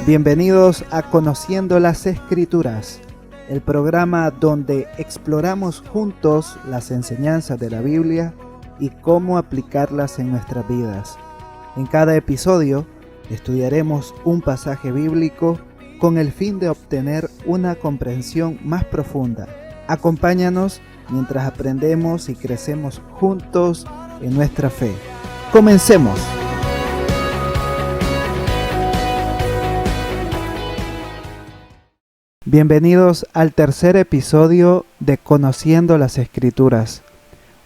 Bienvenidos a Conociendo las Escrituras, el programa donde exploramos juntos las enseñanzas de la Biblia y cómo aplicarlas en nuestras vidas. En cada episodio estudiaremos un pasaje bíblico con el fin de obtener una comprensión más profunda. Acompáñanos mientras aprendemos y crecemos juntos en nuestra fe. ¡Comencemos! Bienvenidos al tercer episodio de Conociendo las Escrituras,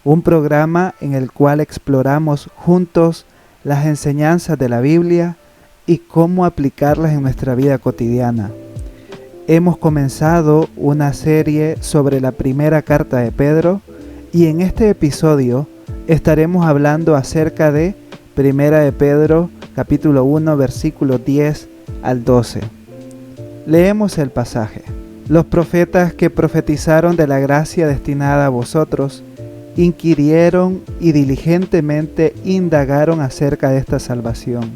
un programa en el cual exploramos juntos las enseñanzas de la Biblia y cómo aplicarlas en nuestra vida cotidiana. Hemos comenzado una serie sobre la primera carta de Pedro y en este episodio estaremos hablando acerca de Primera de Pedro, capítulo 1, versículos 10 al 12. Leemos el pasaje. Los profetas que profetizaron de la gracia destinada a vosotros, inquirieron y diligentemente indagaron acerca de esta salvación,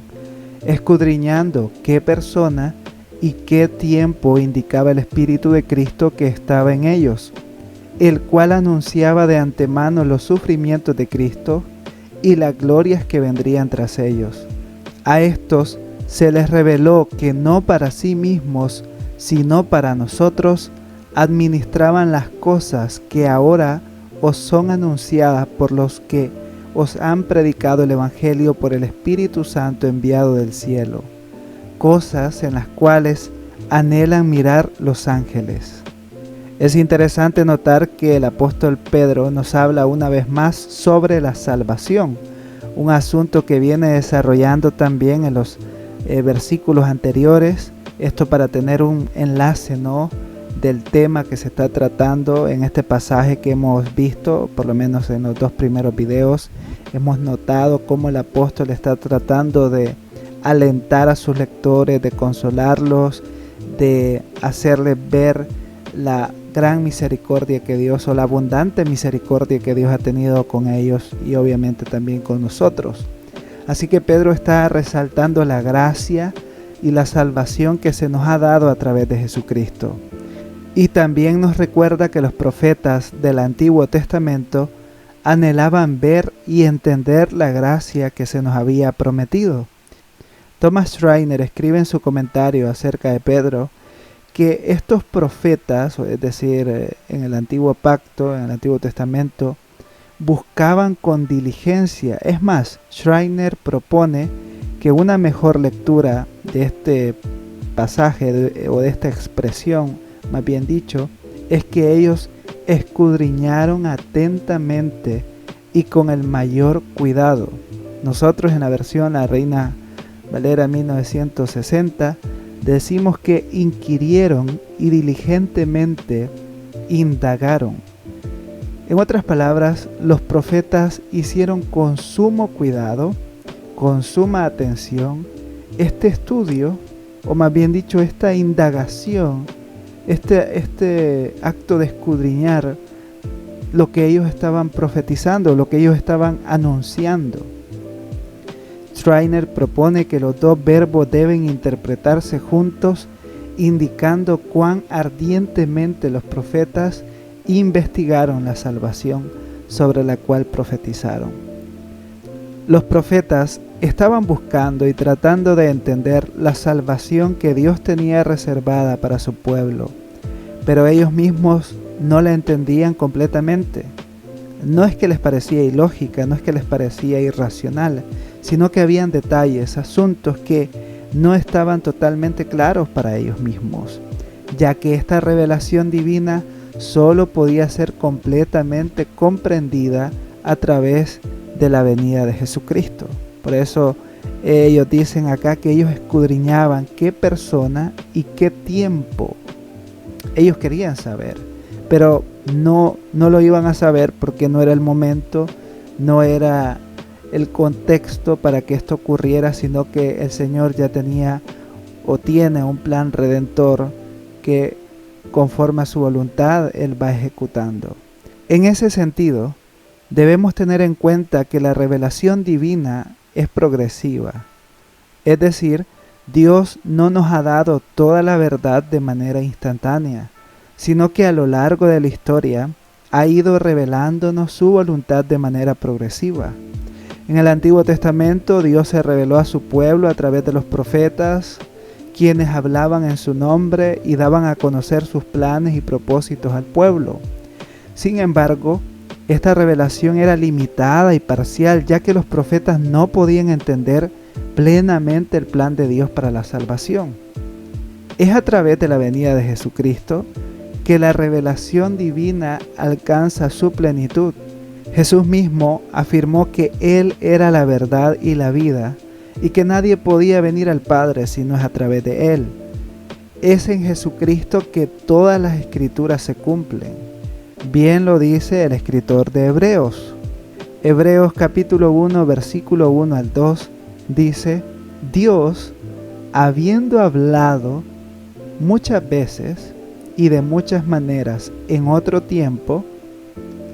escudriñando qué persona y qué tiempo indicaba el Espíritu de Cristo que estaba en ellos, el cual anunciaba de antemano los sufrimientos de Cristo y las glorias que vendrían tras ellos. A estos se les reveló que no para sí mismos, sino para nosotros, administraban las cosas que ahora os son anunciadas por los que os han predicado el Evangelio por el Espíritu Santo enviado del cielo, cosas en las cuales anhelan mirar los ángeles. Es interesante notar que el apóstol Pedro nos habla una vez más sobre la salvación, un asunto que viene desarrollando también en los versículos anteriores, esto para tener un enlace, del tema que se está tratando en este pasaje que hemos visto, por lo menos en los dos primeros videos. Hemos notado cómo el apóstol está tratando de alentar a sus lectores, de consolarlos, de hacerles ver la gran misericordia que Dios, o la abundante misericordia que Dios ha tenido con ellos y obviamente también con nosotros. Así que Pedro está resaltando la gracia y la salvación que se nos ha dado a través de Jesucristo. Y también nos recuerda que los profetas del Antiguo Testamento anhelaban ver y entender la gracia que se nos había prometido. Thomas Schreiner escribe en su comentario acerca de Pedro que estos profetas, es decir, en el Antiguo Pacto, en el Antiguo Testamento, buscaban con diligencia. Es más, Schreiner propone que una mejor lectura de este pasaje o de esta expresión, más bien dicho, es que ellos escudriñaron atentamente y con el mayor cuidado. Nosotros en la versión La Reina Valera 1960 decimos que inquirieron y diligentemente indagaron. En otras palabras, los profetas hicieron con sumo cuidado, con suma atención, este estudio, o más bien dicho, esta indagación, este acto de escudriñar lo que ellos estaban profetizando, lo que ellos estaban anunciando. Schreiner propone que los dos verbos deben interpretarse juntos, indicando cuán ardientemente los profetas investigaron la salvación sobre la cual profetizaron. Los profetas estaban buscando y tratando de entender la salvación que Dios tenía reservada para su pueblo, pero ellos mismos no la entendían completamente. No es que les parecía ilógica, no es que les parecía irracional, sino que habían detalles, asuntos que no estaban totalmente claros para ellos mismos, ya que esta revelación divina solo podía ser completamente comprendida a través de la venida de Jesucristo. Por eso ellos dicen acá que ellos escudriñaban qué persona y qué tiempo. Ellos querían saber, pero no lo iban a saber porque no era el momento, no era el contexto para que esto ocurriera, sino que el Señor ya tenía o tiene un plan redentor que conforme a su voluntad Él va ejecutando. En ese sentido, debemos tener en cuenta que la revelación divina es progresiva. Es decir, Dios no nos ha dado toda la verdad de manera instantánea, sino que a lo largo de la historia ha ido revelándonos su voluntad de manera progresiva. En el Antiguo Testamento Dios se reveló a su pueblo a través de los profetas, quienes hablaban en su nombre y daban a conocer sus planes y propósitos al pueblo. Sin embargo, esta revelación era limitada y parcial, ya que los profetas no podían entender plenamente el plan de Dios para la salvación. Es a través de la venida de Jesucristo que la revelación divina alcanza su plenitud. Jesús mismo afirmó que Él era la verdad y la vida, y que nadie podía venir al Padre si no es a través de Él. Es en Jesucristo que todas las escrituras se cumplen. Bien lo dice el escritor de Hebreos. Hebreos capítulo 1, versículo 1 al 2, dice: Dios, habiendo hablado muchas veces y de muchas maneras en otro tiempo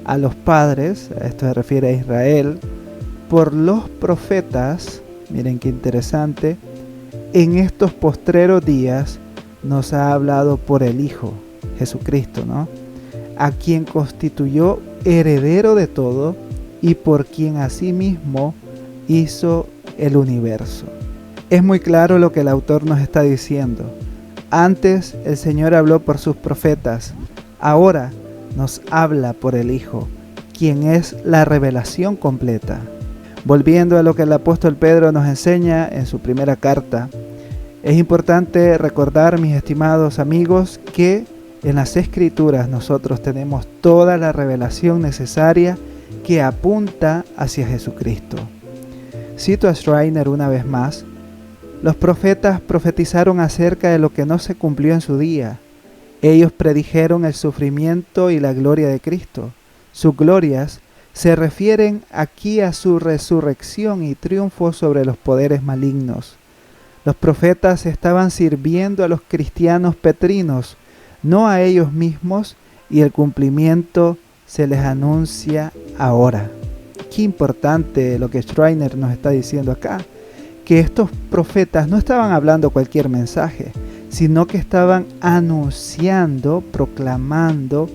a los padres, a esto se refiere a Israel, por los profetas, miren qué interesante, en estos postreros días nos ha hablado por el Hijo, Jesucristo, ¿no? A quien constituyó heredero de todo y por quien asimismo hizo el universo. Es muy claro lo que el autor nos está diciendo. Antes el Señor habló por sus profetas, ahora nos habla por el Hijo, quien es la revelación completa. Volviendo a lo que el apóstol Pedro nos enseña en su primera carta, es importante recordar, mis estimados amigos, que en las Escrituras nosotros tenemos toda la revelación necesaria que apunta hacia Jesucristo. Cito a Schreiner una vez más: los profetas profetizaron acerca de lo que no se cumplió en su día. Ellos predijeron el sufrimiento y la gloria de Cristo. Sus glorias se refieren aquí a su resurrección y triunfo sobre los poderes malignos. Los profetas estaban sirviendo a los cristianos petrinos, no a ellos mismos, y el cumplimiento se les anuncia ahora. Qué importante lo que Schreiner nos está diciendo acá, que estos profetas no estaban hablando cualquier mensaje, sino que estaban anunciando, proclamando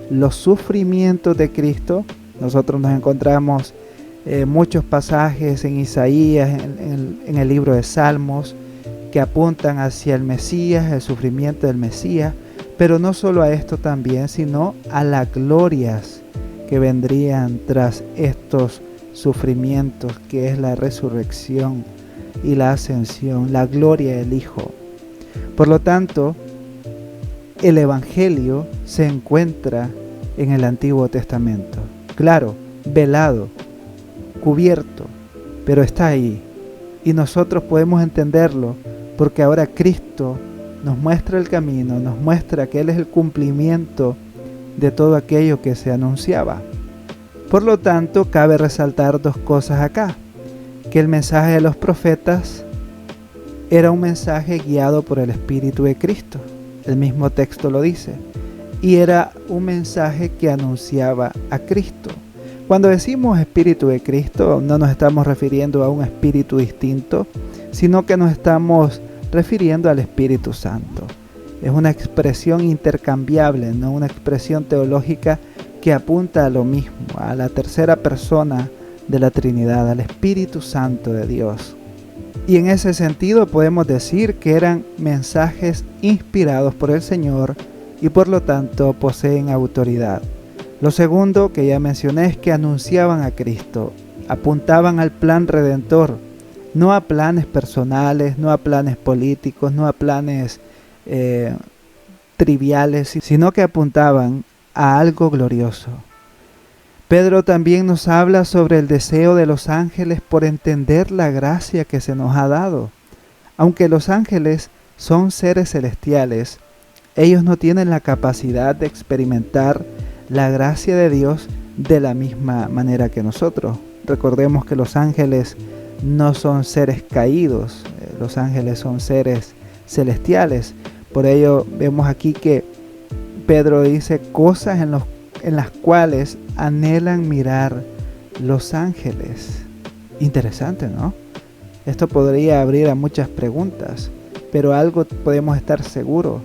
los sufrimientos de Cristo. Nosotros nos encontramos muchos pasajes en Isaías, en el libro de Salmos, que apuntan hacia el Mesías, el sufrimiento del Mesías, pero no solo a esto también, sino a las glorias que vendrían tras estos sufrimientos, que es la resurrección y la ascensión, la gloria del Hijo. Por lo tanto, el Evangelio se encuentra en el Antiguo Testamento. Claro, velado, cubierto, pero está ahí. Y nosotros podemos entenderlo porque ahora Cristo nos muestra el camino, nos muestra que Él es el cumplimiento de todo aquello que se anunciaba. Por lo tanto, cabe resaltar dos cosas acá: que el mensaje de los profetas era un mensaje guiado por el Espíritu de Cristo, el mismo texto lo dice, y era un mensaje que anunciaba a Cristo. Cuando decimos Espíritu de Cristo, no nos estamos refiriendo a un espíritu distinto, sino que nos estamos refiriendo al Espíritu Santo. Es una expresión intercambiable, no una expresión teológica que apunta a lo mismo, a la tercera persona de la Trinidad, al Espíritu Santo de Dios. Y en ese sentido podemos decir que eran mensajes inspirados por el Señor y por lo tanto poseen autoridad. Lo segundo que ya mencioné es que anunciaban a Cristo, apuntaban al plan redentor, no a planes personales, no a planes políticos, no a planes triviales, sino que apuntaban a algo glorioso. Pedro también nos habla sobre el deseo de los ángeles por entender la gracia que se nos ha dado. Aunque los ángeles son seres celestiales, ellos no tienen la capacidad de experimentar la gracia de Dios de la misma manera que nosotros. Recordemos que los ángeles no son seres caídos, los ángeles son seres celestiales. Por ello vemos aquí que Pedro dice cosas en las cuales anhelan mirar los ángeles. Interesante, ¿no? Esto podría abrir a muchas preguntas, pero algo podemos estar seguros.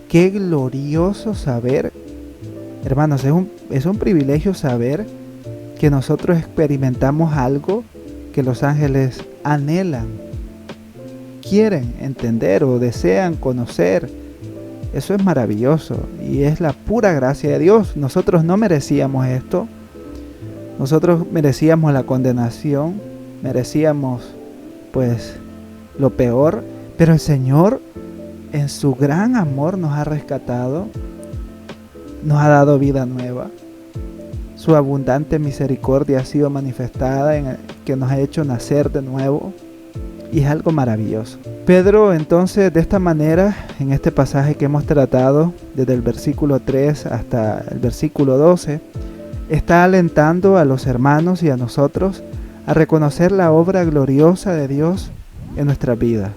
Qué glorioso saber, hermanos, es un privilegio saber que nosotros experimentamos algo que los ángeles anhelan, quieren entender o desean conocer. Eso es maravilloso y es la pura gracia de Dios. Nosotros no merecíamos esto. Nosotros merecíamos la condenación, merecíamos pues lo peor, pero el Señor en su gran amor nos ha rescatado, nos ha dado vida nueva. Su abundante misericordia ha sido manifestada en el que nos ha hecho nacer de nuevo y es algo maravilloso. Pedro entonces de esta manera, en este pasaje que hemos tratado desde el versículo 3 hasta el versículo 12, está alentando a los hermanos y a nosotros a reconocer la obra gloriosa de Dios en nuestra vida.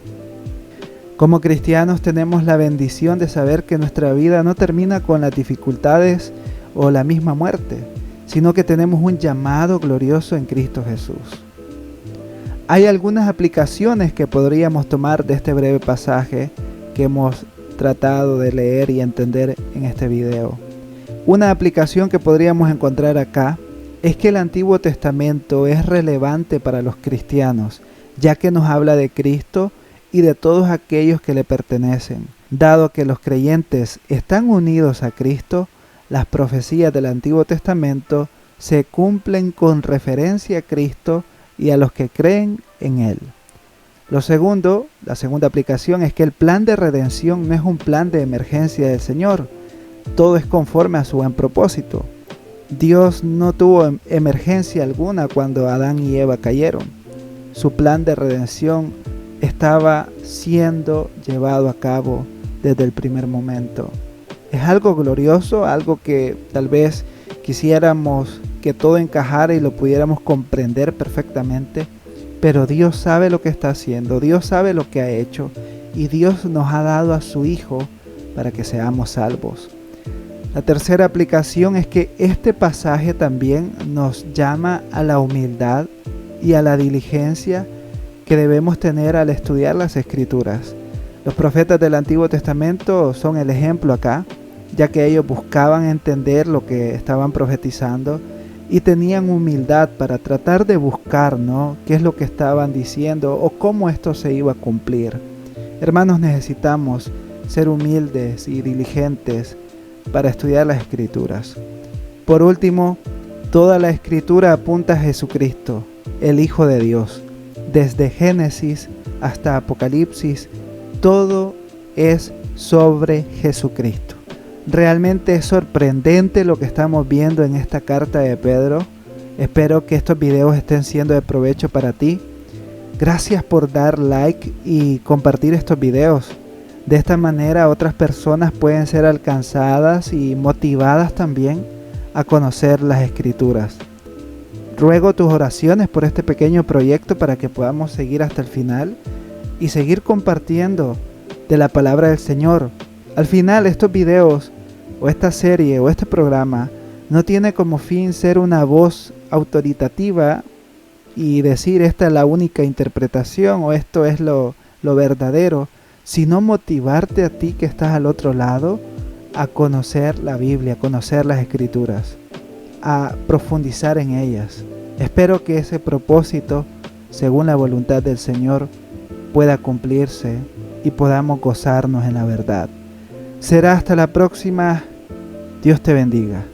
Como cristianos tenemos la bendición de saber que nuestra vida no termina con las dificultades o la misma muerte, sino que tenemos un llamado glorioso en Cristo Jesús. Hay algunas aplicaciones que podríamos tomar de este breve pasaje que hemos tratado de leer y entender en este video. Una aplicación que podríamos encontrar acá es que el Antiguo Testamento es relevante para los cristianos, ya que nos habla de Cristo y de todos aquellos que le pertenecen. Dado que los creyentes están unidos a Cristo, las profecías del Antiguo Testamento se cumplen con referencia a Cristo y a los que creen en Él. La segunda aplicación es que el plan de redención no es un plan de emergencia del Señor. Todo es conforme a su buen propósito. Dios no tuvo emergencia alguna cuando Adán y Eva cayeron. Su plan de redención estaba siendo llevado a cabo desde el primer momento. Es algo glorioso, algo que tal vez quisiéramos que todo encajara y lo pudiéramos comprender perfectamente, pero Dios sabe lo que está haciendo, Dios sabe lo que ha hecho y Dios nos ha dado a su Hijo para que seamos salvos. La tercera aplicación es que este pasaje también nos llama a la humildad y a la diligencia que debemos tener al estudiar las Escrituras. Los profetas del Antiguo Testamento son el ejemplo acá, ya que ellos buscaban entender lo que estaban profetizando y tenían humildad para tratar de buscar, ¿no?, qué es lo que estaban diciendo o cómo esto se iba a cumplir. Hermanos, necesitamos ser humildes y diligentes para estudiar las Escrituras. Por último, toda la Escritura apunta a Jesucristo, el Hijo de Dios. Desde Génesis hasta Apocalipsis, todo es sobre Jesucristo. Realmente es sorprendente lo que estamos viendo en esta carta de Pedro. Espero que estos videos estén siendo de provecho para ti. Gracias por dar like y compartir estos videos. De esta manera otras personas pueden ser alcanzadas y motivadas también a conocer las Escrituras. Ruego tus oraciones por este pequeño proyecto para que podamos seguir hasta el final y seguir compartiendo de la palabra del Señor. Al final, estos videos o esta serie o este programa no tiene como fin ser una voz autoritativa y decir esta es la única interpretación o esto es lo verdadero, sino motivarte a ti que estás al otro lado a conocer la Biblia, a conocer las Escrituras, a profundizar en ellas. Espero que ese propósito, según la voluntad del Señor, pueda cumplirse y podamos gozarnos en la verdad. Será hasta la próxima. Dios te bendiga.